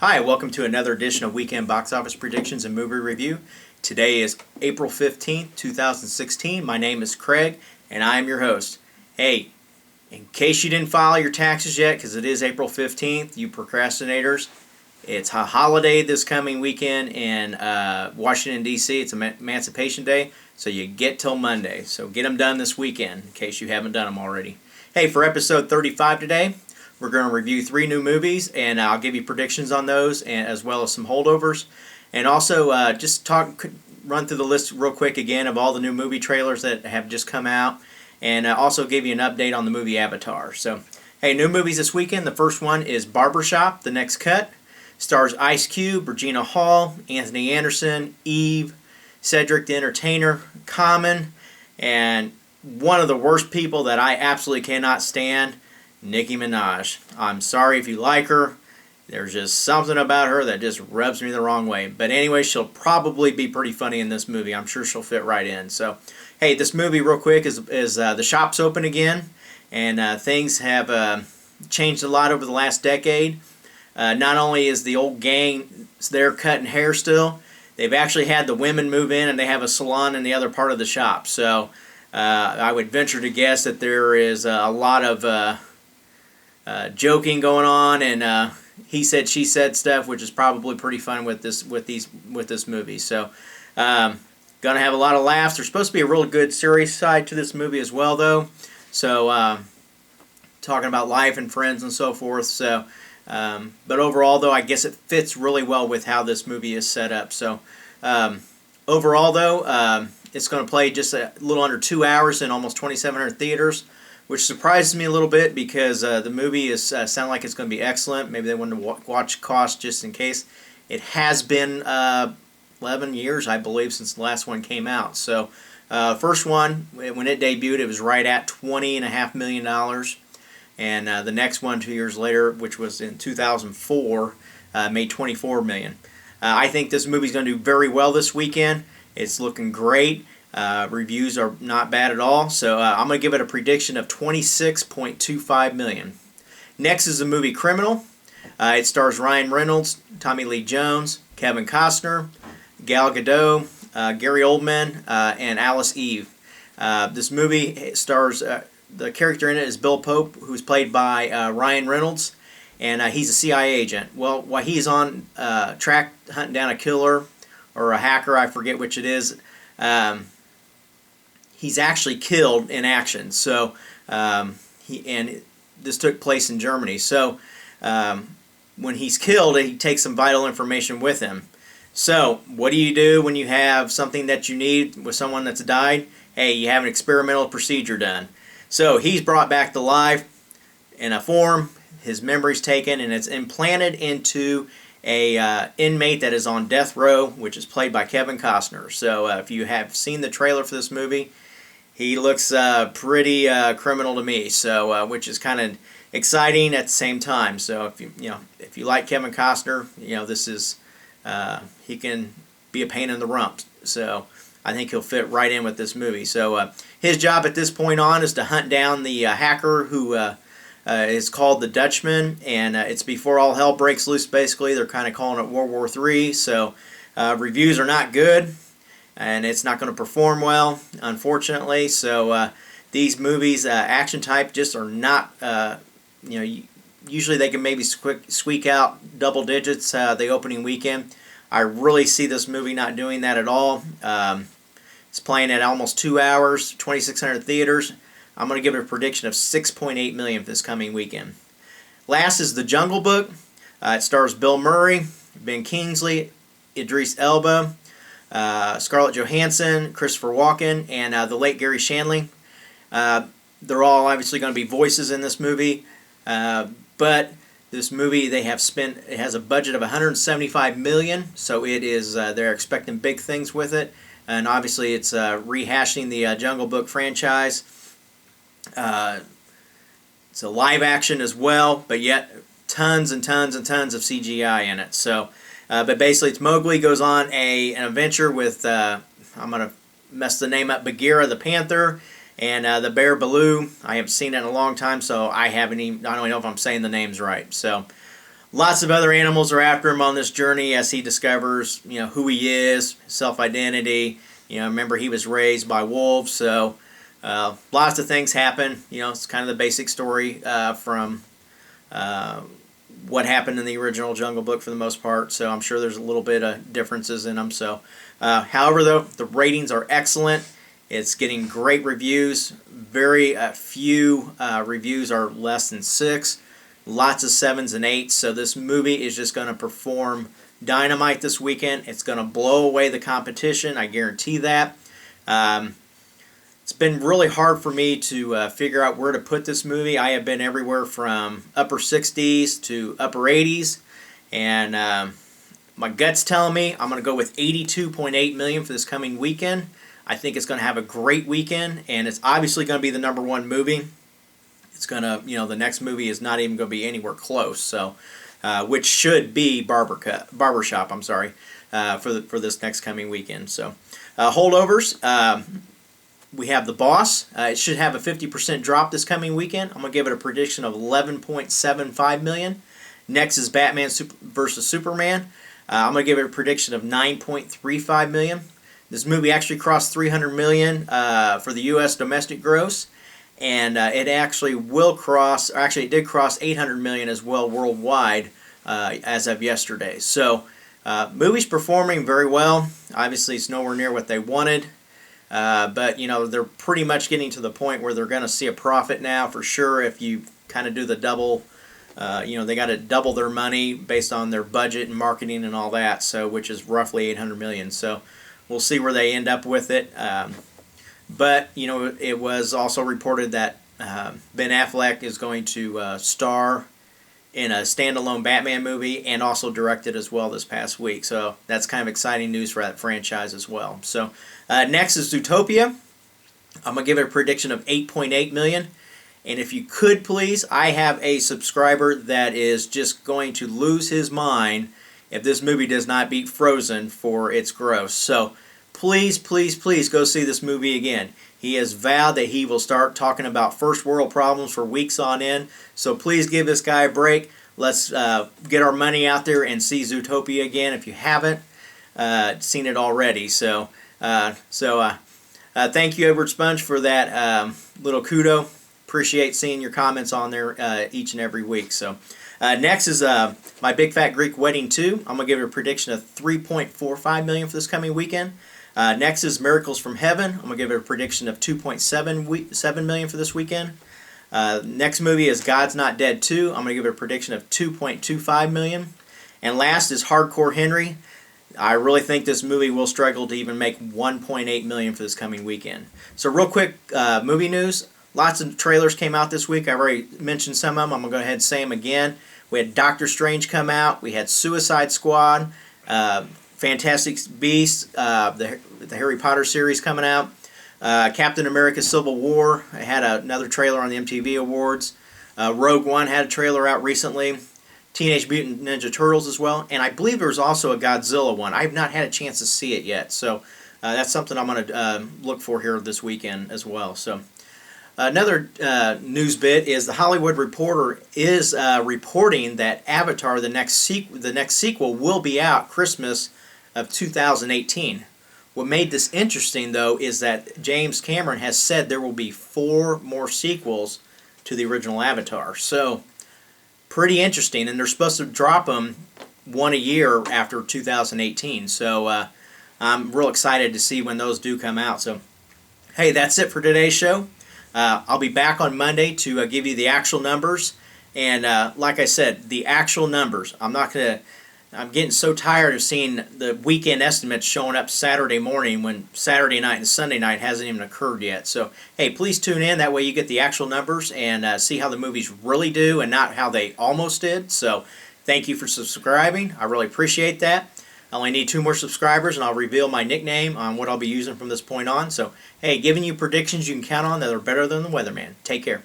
Hi, welcome to another edition of Weekend Box Office Predictions and Movie Review. Today is April 15th, 2016. My name is Craig, and I am your host. Hey, in case you didn't file your taxes yet, because it is April 15th, you procrastinators, it's a holiday this coming weekend in Washington, D.C. It's Emancipation Day, so you get till Monday. So get them done this weekend, in case you haven't done them already. Hey, for episode 35 today, we're going to review 3 new movies, and I'll give you predictions on those, and as well as some holdovers. And also, run through the list real quick again of all the new movie trailers that have just come out, and also give you an update on the movie Avatar. So, hey, new movies this weekend. The first one is Barbershop, The Next Cut. Stars Ice Cube, Regina Hall, Anthony Anderson, Eve, Cedric the Entertainer, Common, and one of the worst people that I absolutely cannot stand, Nicki Minaj. I'm sorry if you like her. There's just something about her that just rubs me the wrong way. But anyway, she'll probably be pretty funny in this movie. I'm sure she'll fit right in. So, hey, this movie real quick is the shop's open again. And things have changed a lot over the last decade. Not only is the old gang there cutting hair still, they've actually had the women move in and they have a salon in the other part of the shop. So I would venture to guess that there is a lot of joking going on and he said she said stuff, which is probably pretty fun with this movie. So gonna have a lot of laughs. There's supposed to be a real good serious side to this movie as well, though. So talking about life and friends and so forth. So but overall, though, I guess it fits really well with how this movie is set up. So overall, though, it's going to play just a little under 2 hours in almost 2,700 theaters, which surprises me a little bit because the movie is sound like it's going to be excellent. Maybe they wanted to watch cost just in case. It has been 11 years, I believe, since the last one came out. So first one, when it debuted, it was right at $20.5 million. And the next one 2 years later, which was in 2004, made $24 million. I think this movie's going to do very well this weekend. It's looking great. Reviews are not bad at all. So I'm going to give it a prediction of $26.25 million. Next is the movie Criminal. It stars Ryan Reynolds, Tommy Lee Jones, Kevin Costner, Gal Gadot, Gary Oldman, and Alice Eve. This movie stars... the character in it is Bill Pope, who's played by Ryan Reynolds, and he's a CIA agent. Well, while he's on track hunting down a killer or a hacker, I forget which it is, he's actually killed in action. So this took place in Germany. So when he's killed, he takes some vital information with him. So what do you do when you have something that you need with someone that's died? Hey, you have an experimental procedure done. So he's brought back to life in a form, his memory's taken, and it's implanted into a inmate that is on death row, which is played by Kevin Costner. So if you have seen the trailer for this movie, he looks pretty criminal to me. So which is kind of exciting at the same time. So if you like Kevin Costner, this is he can be a pain in the rump. So I think he'll fit right in with this movie. So his job at this point on is to hunt down the hacker who is called the Dutchman, and it's before all hell breaks loose, basically. They're kind of calling it World War III, so reviews are not good, and it's not going to perform well, unfortunately. So these movies, action type, just are not, usually they can maybe squeak out double digits the opening weekend. I really see this movie not doing that at all. It's playing at almost 2 hours, 2,600 theaters. I'm going to give it a prediction of $6.8 million for this coming weekend. Last is The Jungle Book. It stars Bill Murray, Ben Kingsley, Idris Elba, Scarlett Johansson, Christopher Walken, and the late Gary Shandling. They're all obviously going to be voices in this movie, but this movie it has a budget of $175 million, so it is they're expecting big things with it. And obviously it's rehashing the Jungle Book franchise. It's a live action as well, but yet tons and tons and tons of CGI in it. So, but basically it's Mowgli goes on an adventure with, I'm going to mess the name up, Bagheera the Panther, and the bear Baloo. I haven't seen it in a long time, so I don't know if I'm saying the names right. So lots of other animals are after him on this journey as he discovers, who he is, self-identity. Remember he was raised by wolves, so lots of things happen. It's kind of the basic story from what happened in the original Jungle Book for the most part. So I'm sure there's a little bit of differences in them. So, however, though, the ratings are excellent. It's getting great reviews. Very few reviews are less than 6. Lots of 7s and 8s. So this movie is just going to perform dynamite this weekend. It's going to blow away the competition. I guarantee that. It's been really hard for me to figure out where to put this movie. I have been everywhere from upper 60s to upper 80s. And my gut's telling me I'm going to go with $82.8 million for this coming weekend. I think it's going to have a great weekend, and it's obviously going to be the #1 movie. It's going to, the next movie is not even going to be anywhere close. So, which should be Barbershop. I'm sorry, for this next coming weekend. So, holdovers. We have The Boss. It should have a 50% drop this coming weekend. I'm going to give it a prediction of $11.75 million. Next is Batman vs. Superman. I'm going to give it a prediction of $9.35 million. This movie actually crossed $300 million for the U.S. domestic gross, and it actually will cross, or actually it did cross $800 million as well worldwide as of yesterday. So, movie's performing very well. Obviously, it's nowhere near what they wanted. But, they're pretty much getting to the point where they're going to see a profit now for sure if you kind of do the double. They got to double their money based on their budget and marketing and all that, so which is roughly $800 million. So we'll see where they end up with it. But, it was also reported that Ben Affleck is going to star in a standalone Batman movie and also direct it as well this past week. So that's kind of exciting news for that franchise as well. So next is Zootopia. I'm going to give it a prediction of $8.8 million. And if you could please, I have a subscriber that is just going to lose his mind if this movie does not beat Frozen for its gross. So please, please, please go see this movie again. He has vowed that he will start talking about first world problems for weeks on end. So please give this guy a break. Let's get our money out there and see Zootopia again if you haven't seen it already. So, thank you, Edward Sponge, for that little kudo. Appreciate seeing your comments on there each and every week. So, next is My Big Fat Greek Wedding 2. I'm going to give it a prediction of $3.45 million for this coming weekend. Next is Miracles from Heaven. I'm going to give it a prediction of $2.7 million for this weekend. Next movie is God's Not Dead 2. I'm going to give it a prediction of $2.25 million. And last is Hardcore Henry. I really think this movie will struggle to even make $1.8 million for this coming weekend. So real quick, movie news. Lots of trailers came out this week. I've already mentioned some of them. I'm going to go ahead and say them again. We had Doctor Strange come out. We had Suicide Squad. Fantastic Beasts, the Harry Potter series coming out. Captain America Civil War had another trailer on the MTV Awards. Rogue One had a trailer out recently. Teenage Mutant Ninja Turtles as well. And I believe there was also a Godzilla one. I have not had a chance to see it yet. So that's something I'm going to look for here this weekend as well. So another news bit is the Hollywood Reporter is reporting that Avatar, the next sequel, will be out Christmas of 2018. What made this interesting, though, is that James Cameron has said there will be 4 more sequels to the original Avatar. So, pretty interesting, and they're supposed to drop them one a year after 2018. So, I'm real excited to see when those do come out. So, hey, that's it for today's show. I'll be back on Monday to give you the actual numbers. And like I said, the actual numbers. I'm getting so tired of seeing the weekend estimates showing up Saturday morning when Saturday night and Sunday night hasn't even occurred yet. So, hey, please tune in. That way you get the actual numbers and see how the movies really do and not how they almost did. So, thank you for subscribing. I really appreciate that. I only need 2 more subscribers and I'll reveal my nickname on what I'll be using from this point on. So, hey, giving you predictions you can count on that are better than the weatherman. Take care.